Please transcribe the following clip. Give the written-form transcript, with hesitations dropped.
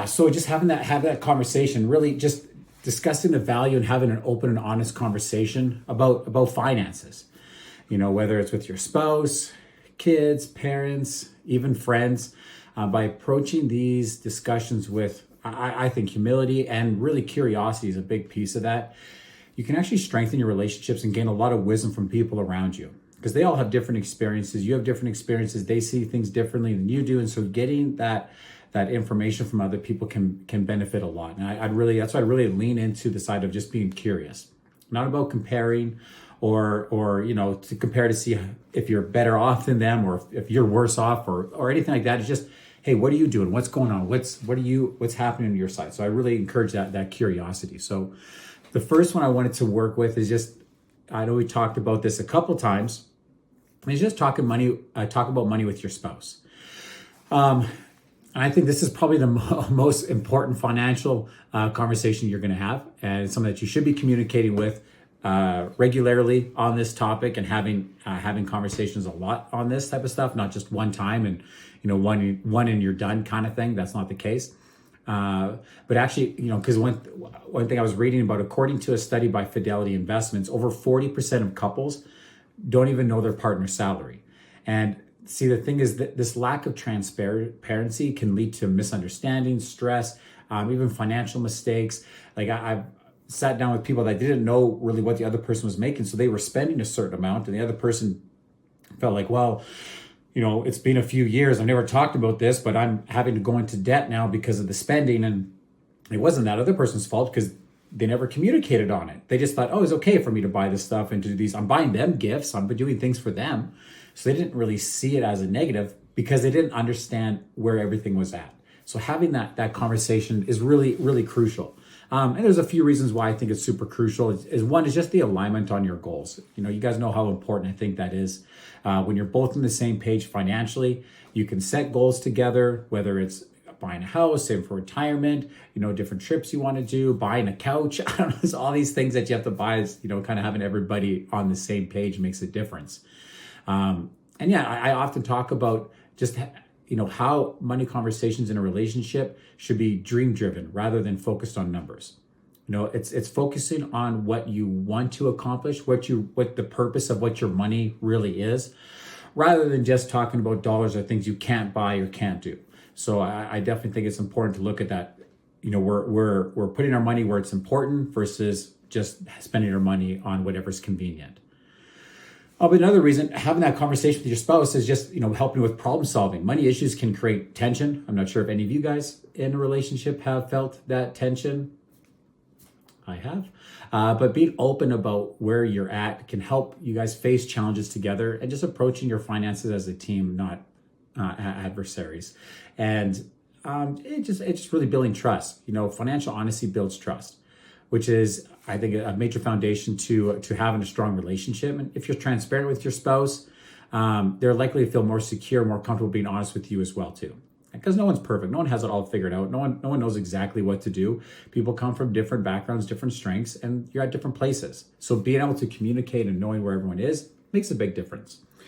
So just have that conversation, really just discussing the value and having an open and honest conversation about finances. Whether it's with your spouse, kids, parents, even friends, by approaching these discussions with, I think, humility and really curiosity is a big piece of that. You can actually strengthen your relationships and gain a lot of wisdom from people around you, because they all have different experiences. You have different experiences. They see things differently than you do. And so getting that information from other people can benefit a lot. And that's why I really lean into the side of just being curious, not about comparing or to compare to see if you're better off than them or if you're worse off or anything like that. It's just, hey, what are you doing? What's going on? What's happening on your side? So I really encourage that curiosity. So the first one I wanted to work with is just, I know we talked about this a couple times, is just talk about money with your spouse. And I think this is probably the most important financial conversation you're going to have, and it's something that you should be communicating with regularly on this topic, and having conversations a lot on this type of stuff, not just one time and one and you're done kind of thing. That's not the case. But actually, because one thing I was reading about, according to a study by Fidelity Investments, over 40% of couples don't even know their partner's salary. And see, the thing is that this lack of transparency can lead to misunderstandings, stress, even financial mistakes. Like I've sat down with people that didn't know really what the other person was making. So they were spending a certain amount and the other person felt like, well, it's been a few years. I've never talked about this, but I'm having to go into debt now because of the spending. And it wasn't that other person's fault, because they never communicated on it. They just thought, oh, it's okay for me to buy this stuff and to do these. I'm buying them gifts. I'm doing things for them. So they didn't really see it as a negative because they didn't understand where everything was at. So having that conversation is really, really crucial. And there's a few reasons why I think it's super crucial. One is just the alignment on your goals. You guys know how important I think that is. When you're both on the same page financially, you can set goals together, whether it's buying a house, saving for retirement, different trips you want to do, buying a couch. I don't know, there's all these things that you have to buy. Kind of having everybody on the same page makes a difference. And yeah, I often talk about just how money conversations in a relationship should be dream driven rather than focused on numbers. It's focusing on what you want to accomplish, what the purpose of what your money really is, rather than just talking about dollars or things you can't buy or can't do. So I definitely think it's important to look at that. We're putting our money where it's important versus just spending our money on whatever's convenient. But another reason, having that conversation with your spouse is just, helping with problem solving. Money issues can create tension. I'm not sure if any of you guys in a relationship have felt that tension. I have. But being open about where you're at can help you guys face challenges together, and just approaching your finances as a team, not adversaries. And it's just really building trust. Financial honesty builds trust, which is, I think, a major foundation to having a strong relationship. And if you're transparent with your spouse, they're likely to feel more secure, more comfortable being honest with you as well too. Because no one's perfect. No one has it all figured out. No one knows exactly what to do. People come from different backgrounds, different strengths, and you're at different places. So being able to communicate and knowing where everyone is makes a big difference.